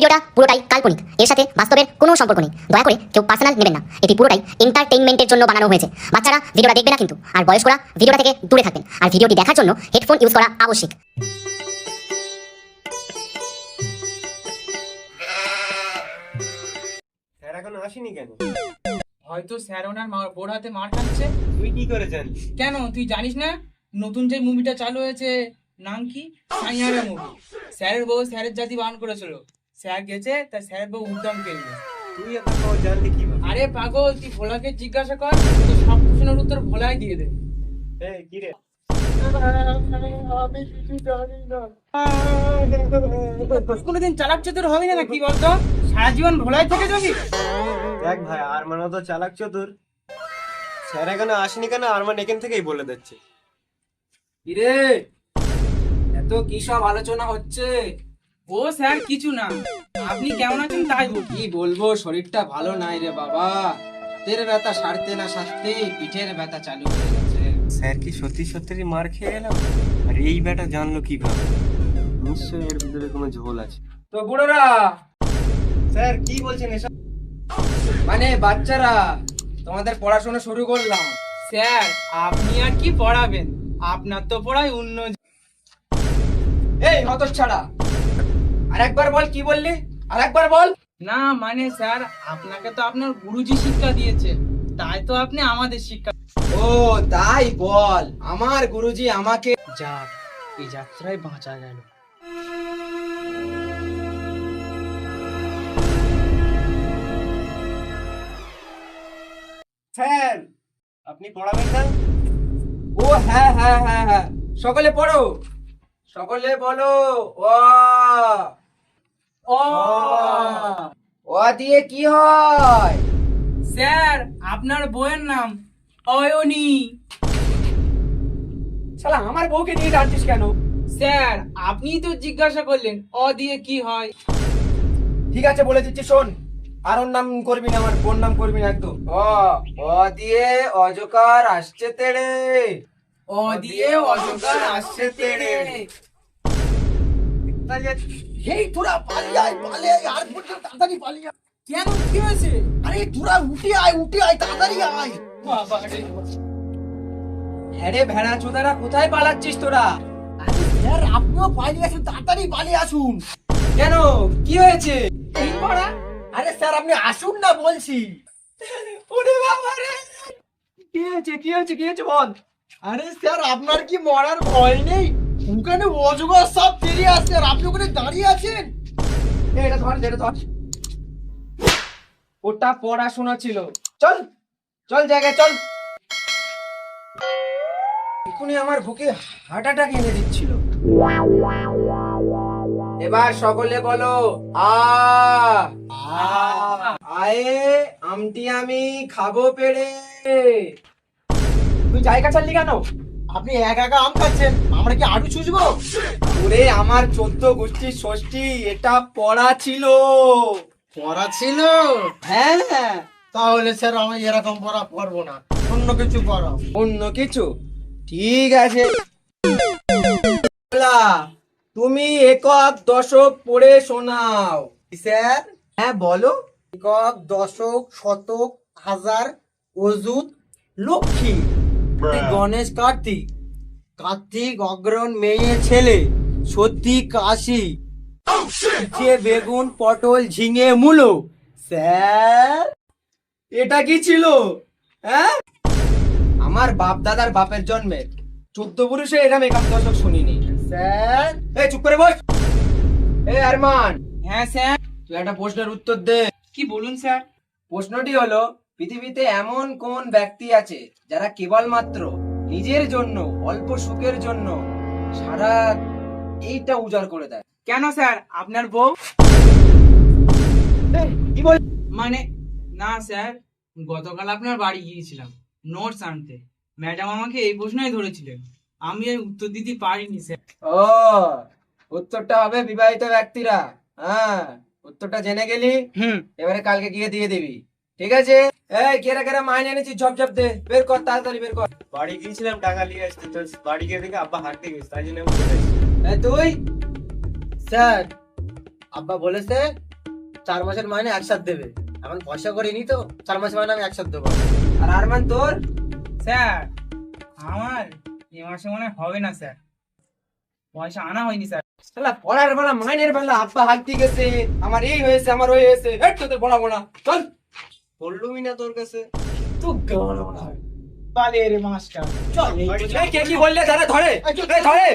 ভিডিওটা পুরোটাই কাল্পনিক, এর সাথে বাস্তবের কোনো সম্পর্ক নেই। দয়া করে কেউ পার্সোনাল নেবেন না। এটি পুরোটাই এন্টারটেইনমেন্টের জন্য বানানো হয়েছে। বাচ্চারা ভিডিওটা দেখবে না কিন্তু, আর বয়স্করা ভিডিওটা থেকে দূরে থাকবেন। আর ভিডিওটি দেখার জন্য হেডফোন ইউজ করা আবশ্যক। স্যার এখন আসেনি কেন? হয়তো স্যার ওনার বোর হাতে মার খাচ্ছে। তুই কি করে জানিস? কেন তুই জানিস না নতুন যে মুভিটা চালু হয়েছে নাম কি? সাইয়ারা মুভি। স্যারের বউ স্যারের জাতি বান করেছিল, স্যার গেছে তাই স্যারের বউ উদ্যম পেয়ে। তুই এত খবর জানলি কিভাবে? আরে পাগল, তুই ভোলাকে জিজ্ঞাসা কর, তো সব প্রশ্নের উত্তর ভোলাই দিয়ে দে। এই কি রে? আমি কিছু জানি না। কোনোদিন চালাক চতুর হবি না কি বলতো? সারা জীবন ভোলাই থেকে যাবি? দেখ ভাই, আরমান তো চালাক চতুর। স্যার এখনো আসেনি কেন আরমান এখান থেকেই বলে দিচ্ছে। কিরে, এত কি সব আলোচনা হচ্ছে? ও স্যার কিছু না, আপনি কেমন আছেন তাই বল। কি বলবো, শরীরটা ভালো নাই রে বাবা। হাতের ব্যথা সারতে না সারতে পিঠের ব্যথা চালু হয়ে গেছে। স্যার কি সত্যি সত্যি মার খেয়ে এলাম? আর এই ব্যাটা জানলো কিভাবে? নিশ্চয়ই এর ভিতরে কোনো ঝোল আছে। তো বুড়োরা, স্যার কি বলছেন এসব? মানে বাচ্চারা, তোমাদের পড়াশোনা শুরু করলাম। স্যার আপনি আর কি পড়াবেন, আপনার তো পড়ায় অন্য। এই হতচ্ছাড়া, আরেকবার বল, কি বললি? আরেকবার বল। না মানে স্যার, আপনাকে তো আপনার গুরুজি শিক্ষা দিয়েছে, তাই তো আপনি আমাদের শিক্ষা। ও তাই বল, আমার গুরুজি আমাকে। যাক, এই যাত্রায় বাঁচা গেল। স্যার আপনি পড়াবেন না? ও হ্যাঁ হ্যাঁ হ্যাঁ হ্যাঁ, সকলে পড়ো, সকলে বলো ও। ও ও দিয়ে কি হয়? স্যার, আপনার বইয়ের নাম অয়নী। শালা আমার বউকে নিয়ে ডাকছিস কেন? স্যার আপনি তো জিজ্ঞাসা করলেন অ দিয়ে কি হয়। ঠিক আছে বলে দিচ্ছি, শোন। আর ওর নাম করবি না, আমার বোন নাম করবি না একদম। ও দিয়ে অজকার আসছে তেড়ে। অ দিয়ে অজগর আসছে তেড়ে। এই তোরা পালিয়ে আয়, পালিয়ে আয়, আর পর্যন্ত তাড়াতাড়ি পালিয়ে আয়। কেন কি হয়েছে? আরে তোরা উঠে আয় তাড়াতাড়ি আয়। বাবা রে। হ্যাঁ রে ভেড়া চোদারা, কোথায় পালাচ্ছিস তোরা? আরে স্যার আপনিও পালিয়ে আসুন, তাড়াতাড়ি পালিয়ে আসুন। কেন, কি হয়েছে? কি পড়া? আরে স্যার আপনি আসুন না বলছি। ওরে বাবা রে, কি হয়েছে কি হয়েছে কি হয়েছে বল। আরে স্যার আপনার কি মরার ভয় নেই? ওখানে অজগর সব বেরিয়ে আসছে আর আপনি ওখানে দাঁড়িয়ে আছেন। এটা ধর, এটা ধর। ওটা পড়াশোনা ছিল। চল চল জায়গায় চল। এখনই আমার বুকে হার্ট অ্যাটাক এনে দিচ্ছিল। এবার সকলে বলো আ। আয়ে আমটি আমি খাবো পেড়ে। তুই জায়গা ছাড়লি কেন? আপনি একা একা আম খাচ্ছেন, আমরা কি আড়ু ছুঁচবো? ওরে আমার 14 গোষ্ঠীর ষষ্ঠী, এটা পড়া ছিল। পড়া ছিল? হ্যাঁ, তাহলে স্যার আমি এরকম পড়া পড়বো না, অন্য কিছু পড়াও। অন্য কিছু? ঠিক আছে। তুমি একক দশক পড়ে শোনাও। স্যার হ্যাঁ বলো। একক, দশক, শতক, হাজার, অযুত, লক্ষ্মী, গণেশ, কার্তিক, কার্তিক, অগ্রণ, মেয়ে, ছেলে, সত্যি, কাশি, উচ্ছে, বেগুন, পটল, ঝিঙে, মূলো। স্যার এটা কি ছিল? হ্যাঁ, আমার বাপ দাদার বাপের জন্মে 14 পুরুষে এরকম একক দশক শুনিনি। স্যার এই চুপ করে বস। এই আরমান, হ্যাঁ স্যার। তুই একটা প্রশ্নের উত্তর দে। কি বলুন স্যার? প্রশ্নটি হলো, পৃথিবীতে এমন কোন ব্যক্তি আছে যারা কেবলমাত্র নিজের জন্য, অল্প সুখের জন্য সারা এইটা উজাড় করে দেয়? কেন স্যার, আপনার বউ? কি বল? মানে না স্যার, গতকাল আপনার বাড়ি গিয়েছিলাম নোটস আনতে, ম্যাডাম আমাকে এই প্রশ্নই ধরেছিলেন, আমি এই উত্তর দিতে পারিনি স্যার। ও, উত্তরটা হবে বিবাহিত ব্যক্তিরা। হ্যাঁ, উত্তরটা জেনে গেলি, এবারে কালকে গিয়ে দিয়ে দিবি, ঠিক আছে? এই কেরা কেরা মাইনে এনেছিস, ঝপ ঝপ দে, বের কর তাড়াতাড়ি বের কর। বাড়ি গিয়েছিলাম টাকা নিয়ে আসতে, তো বাড়ি গিয়ে দেখে আব্বা হাঁটতে গেছে, তাই জন্য আমি চলে এসেছি। এই তুই? স্যার আব্বা বলেছে 4 মাসের মাইনে একসাথে দেবে। এখন পয়সা করিনি তো 4 মাসের মাইনে আমি একসাথে দেবো। আর আরমান তোর? স্যার আমার এ মাসে মনে হয় হবে না স্যার, পয়সা আনা হয়নি স্যার। শালা পড়ার বেলা মাইনের বেলা আব্বা হাঁকতে গেছে, আমার এই হয়েছে আমার ওই হয়েছে, হেট তোদের পড়াবো না, চল। বললুমই না তোর কাছে। তো পালে রে মাস্টার চল। এই কে কি বললে? ধরে ধরে ধরে